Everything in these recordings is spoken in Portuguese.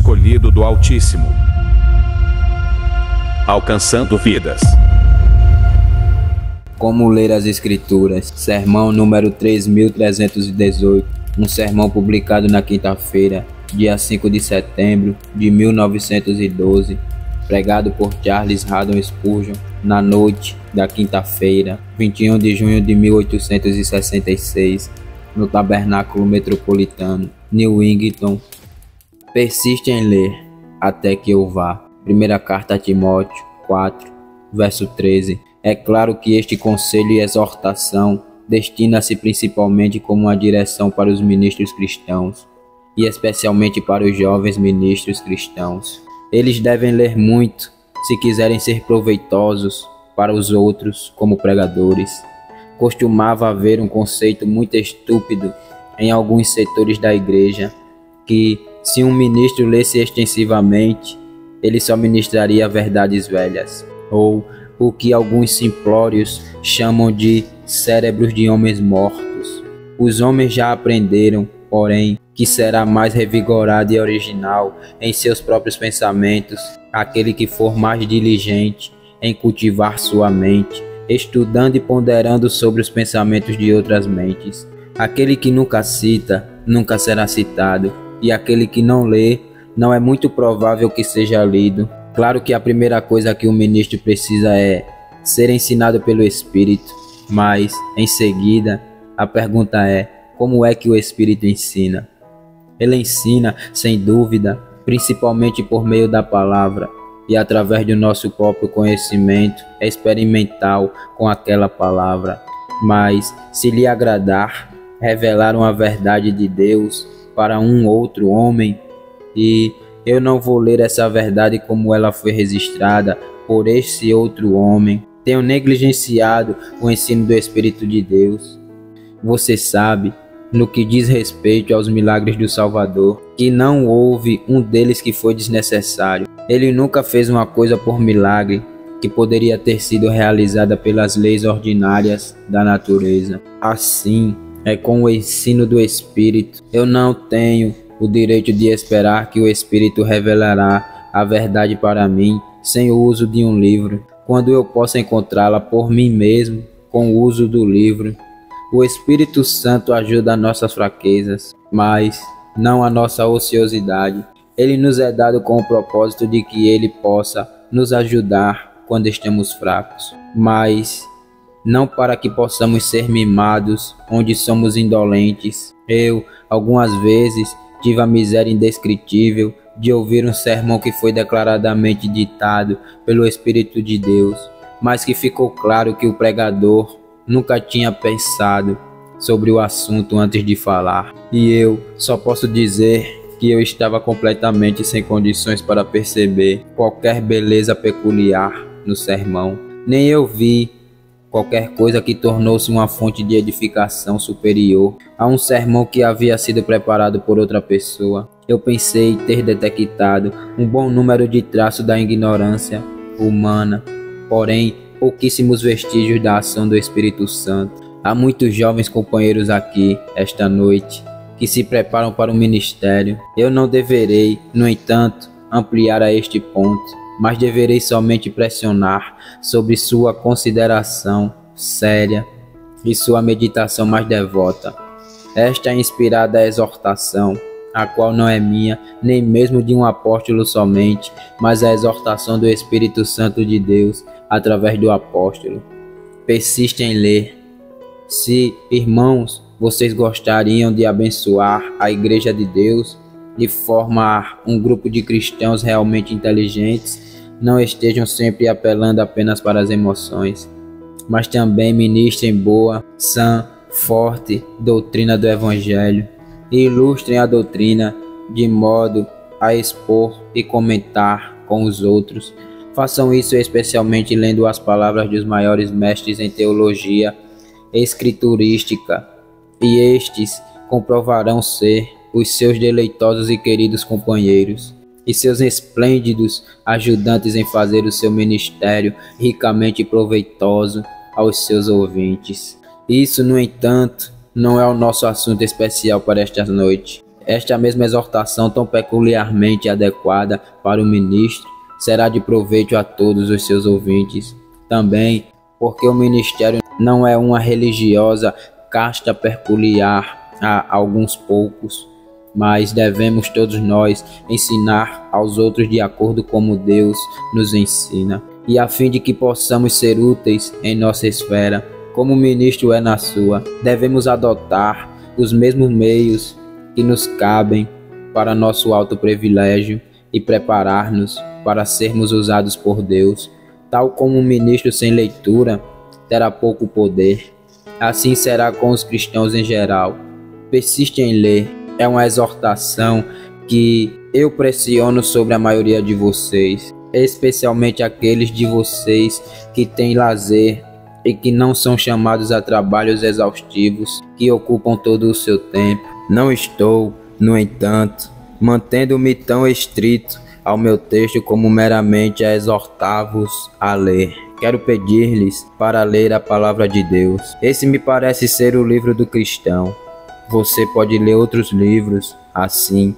escolhido do Altíssimo, alcançando vidas. Como ler as Escrituras? Sermão número 3318, um sermão publicado na quinta-feira, dia 5 de setembro de 1912, pregado por Charles Haddon Spurgeon, na noite da quinta-feira, 21 de junho de 1866, no Tabernáculo Metropolitano, New Wingington. Persiste em ler, até que eu vá. Primeira carta a Timóteo 4, verso 13. É claro que este conselho e exortação destina-se principalmente como uma direção para os ministros cristãos, e especialmente para os jovens ministros cristãos. Eles devem ler muito, se quiserem ser proveitosos para os outros como pregadores. Costumava haver um conceito muito estúpido em alguns setores da igreja, que se um ministro lesse extensivamente, ele só ministraria verdades velhas, ou o que alguns simplórios chamam de cérebros de homens mortos. Os homens já aprenderam, porém, que será mais revigorado e original em seus próprios pensamentos aquele que for mais diligente em cultivar sua mente, estudando e ponderando sobre os pensamentos de outras mentes. Aquele que nunca cita, nunca será citado, e aquele que não lê, não é muito provável que seja lido. Claro que a primeira coisa que o ministro precisa é ser ensinado pelo Espírito, mas, em seguida, a pergunta é: como é que o Espírito ensina? Ele ensina, sem dúvida, principalmente por meio da palavra e através do nosso próprio conhecimento experimental com aquela palavra. Mas, se lhe agradar, revelar uma verdade de Deus para um outro homem, e eu não vou ler essa verdade como ela foi registrada por esse outro homem, tenho negligenciado o ensino do Espírito de Deus. Você sabe, no que diz respeito aos milagres do Salvador, que não houve um deles que foi desnecessário. Ele nunca fez uma coisa por milagre que poderia ter sido realizada pelas leis ordinárias da natureza. Assim é com o ensino do Espírito. Eu não tenho o direito de esperar que o Espírito revelará a verdade para mim sem o uso de um livro, quando eu possa encontrá-la por mim mesmo com o uso do livro. O Espírito Santo ajuda as nossas fraquezas, mas não a nossa ociosidade. Ele nos é dado com o propósito de que ele possa nos ajudar quando estamos fracos, mas não para que possamos ser mimados onde somos indolentes. Eu, algumas vezes, tive a miséria indescritível de ouvir um sermão que foi declaradamente ditado pelo Espírito de Deus, mas que ficou claro que o pregador nunca tinha pensado sobre o assunto antes de falar. E eu só posso dizer que eu estava completamente sem condições para perceber qualquer beleza peculiar no sermão. Nem eu vi qualquer coisa que tornou-se uma fonte de edificação superior a um sermão que havia sido preparado por outra pessoa. Eu pensei ter detectado um bom número de traços da ignorância humana, porém pouquíssimos vestígios da ação do Espírito Santo. Há muitos jovens companheiros aqui, esta noite, que se preparam para o ministério. Eu não deverei, no entanto, ampliar a este ponto, mas deverei somente pressionar sobre sua consideração séria e sua meditação mais devota. Esta é inspirada exortação, a qual não é minha, nem mesmo de um apóstolo somente, mas a exortação do Espírito Santo de Deus através do apóstolo. Persiste em ler. Se, irmãos, vocês gostariam de abençoar a Igreja de Deus e formar um grupo de cristãos realmente inteligentes, não estejam sempre apelando apenas para as emoções, mas também ministrem boa, sã, forte doutrina do Evangelho e ilustrem a doutrina de modo a expor e comentar com os outros. Façam isso especialmente lendo as palavras dos maiores mestres em teologia escriturística, e estes comprovarão ser os seus deleitosos e queridos companheiros e seus esplêndidos ajudantes em fazer o seu ministério ricamente proveitoso aos seus ouvintes. Isso, no entanto, não é o nosso assunto especial para esta noite. esta mesma exortação tão peculiarmente adequada para o ministro será de proveito a todos os seus ouvintes. Também porque o ministério não é uma religiosa casta peculiar a alguns poucos, mas devemos todos nós ensinar aos outros de acordo como Deus nos ensina, e a fim de que possamos ser úteis em nossa esfera, como o ministro é na sua, devemos adotar os mesmos meios que nos cabem para nosso alto privilégio e preparar-nos para sermos usados por Deus. Tal como um ministro sem leitura terá pouco poder, assim será com os cristãos em geral. Persiste em ler. É uma exortação que eu pressiono sobre a maioria de vocês, especialmente aqueles de vocês que têm lazer e que não são chamados a trabalhos exaustivos que ocupam todo o seu tempo. Não estou, no entanto, mantendo-me tão estrito ao meu texto como meramente a exortar-vos a ler. Quero pedir-lhes para ler a palavra de Deus. Esse me parece ser o livro do cristão. Você pode ler outros livros, assim.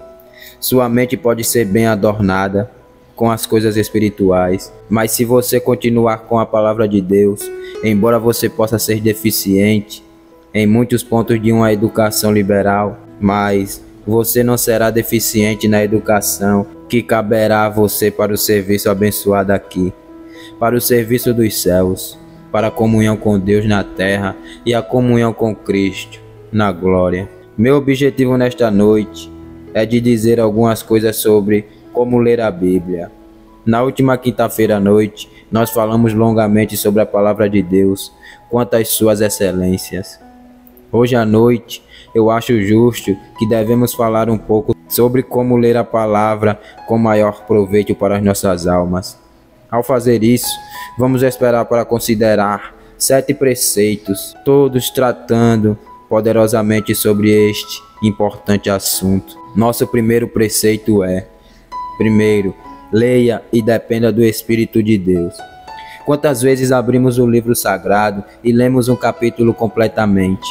Sua mente pode ser bem adornada com as coisas espirituais, mas se você continuar com a palavra de Deus, embora você possa ser deficiente em muitos pontos de uma educação liberal, mas você não será deficiente na educação que caberá a você para o serviço abençoado aqui, para o serviço dos céus, para a comunhão com Deus na terra e a comunhão com Cristo na glória. Meu objetivo nesta noite é de dizer algumas coisas sobre como ler a Bíblia. Na última quinta-feira à noite, nós falamos longamente sobre a palavra de Deus, quanto às suas excelências. Hoje à noite, eu acho justo que devemos falar um pouco sobre como ler a palavra com maior proveito para as nossas almas. Ao fazer isso, vamos esperar para considerar 7 preceitos, todos tratando poderosamente sobre este importante assunto. Nosso primeiro preceito é: primeiro, leia e dependa do Espírito de Deus. Quantas vezes abrimos o livro sagrado e lemos um capítulo completamente?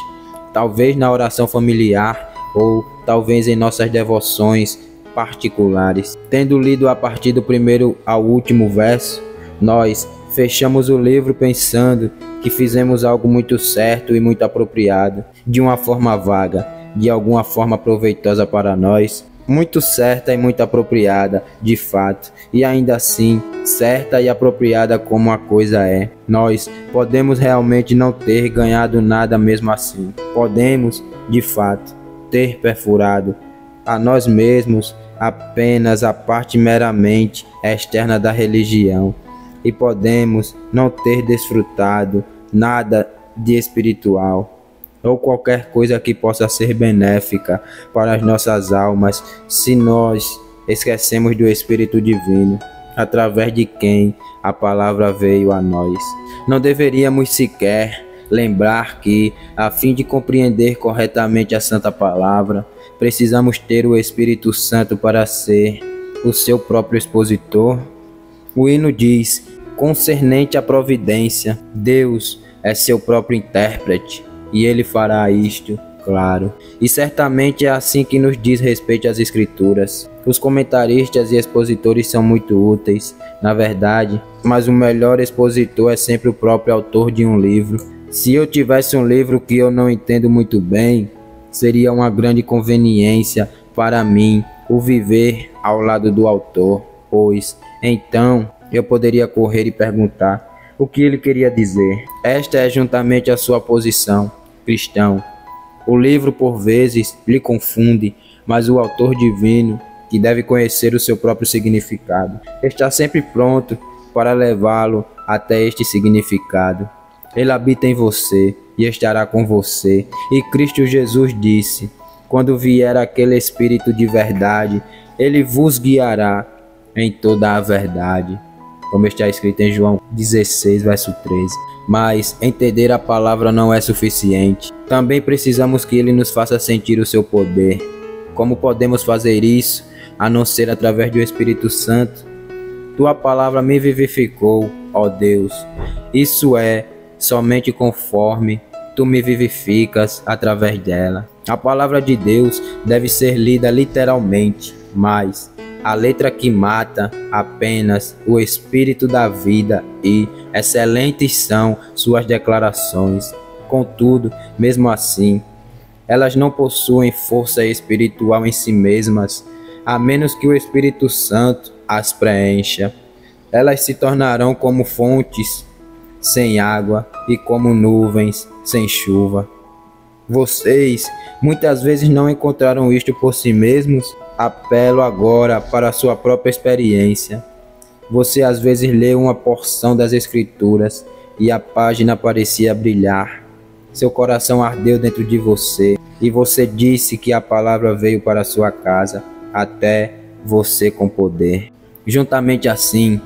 Talvez na oração familiar ou talvez em nossas devoções particulares. Tendo lido a partir do primeiro ao último verso, nós fechamos o livro pensando que fizemos algo muito certo e muito apropriado, de uma forma vaga, de alguma forma proveitosa para nós, muito certa e muito apropriada, de fato, e ainda assim, certa e apropriada como a coisa é. Nós podemos realmente não ter ganhado nada mesmo assim. Podemos, de fato, ter perfurado a nós mesmos apenas a parte meramente externa da religião, e podemos não ter desfrutado nada de espiritual, ou qualquer coisa que possa ser benéfica para as nossas almas, se nós esquecemos do Espírito Divino, através de quem a palavra veio a nós. Não deveríamos sequer lembrar que, a fim de compreender corretamente a Santa Palavra, precisamos ter o Espírito Santo para ser o seu próprio expositor. O hino diz: concernente à providência, Deus é seu próprio intérprete, e ele fará isto, claro. E certamente é assim que nos diz respeito às Escrituras. Os comentaristas e expositores são muito úteis, na verdade, mas o melhor expositor é sempre o próprio autor de um livro. Se eu tivesse um livro que eu não entendo muito bem, seria uma grande conveniência para mim o viver ao lado do autor, pois então eu poderia correr e perguntar o que ele queria dizer. Esta é juntamente a sua posição, cristão. O livro por vezes lhe confunde, mas o autor divino, que deve conhecer o seu próprio significado, está sempre pronto para levá-lo até este significado. Ele habita em você e estará com você. E Cristo Jesus disse: quando vier aquele Espírito de verdade, ele vos guiará em toda a verdade, como está escrito em João 16, verso 13. Mas entender a palavra não é suficiente. Também precisamos que ele nos faça sentir o seu poder. Como podemos fazer isso, a não ser através do Espírito Santo? Tua palavra me vivificou, ó Deus. Isso é, somente conforme tu me vivificas através dela. A palavra de Deus deve ser lida literalmente, mas a letra que mata apenas o espírito da vida, e excelentes são suas declarações. Contudo, mesmo assim, elas não possuem força espiritual em si mesmas, a menos que o Espírito Santo as preencha. Elas se tornarão como fontes sem água e como nuvens sem chuva. Vocês muitas vezes não encontraram isto por si mesmos? Apelo agora para a sua própria experiência. Você às vezes lê uma porção das Escrituras e a página parecia brilhar. Seu coração ardeu dentro de você e você disse que a palavra veio para sua casa, até você com poder. Juntamente assim,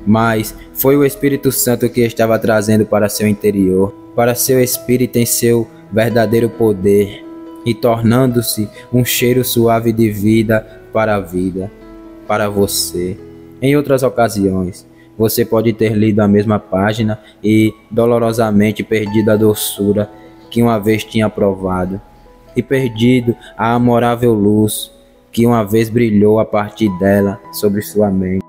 mas foi o Espírito Santo que estava trazendo para seu interior, para seu espírito em seu verdadeiro poder, e tornando-se um cheiro suave de vida para a vida, para você. Em outras ocasiões, você pode ter lido a mesma página e dolorosamente perdido a doçura que uma vez tinha provado, e perdido a amorável luz que uma vez brilhou a partir dela sobre sua mente.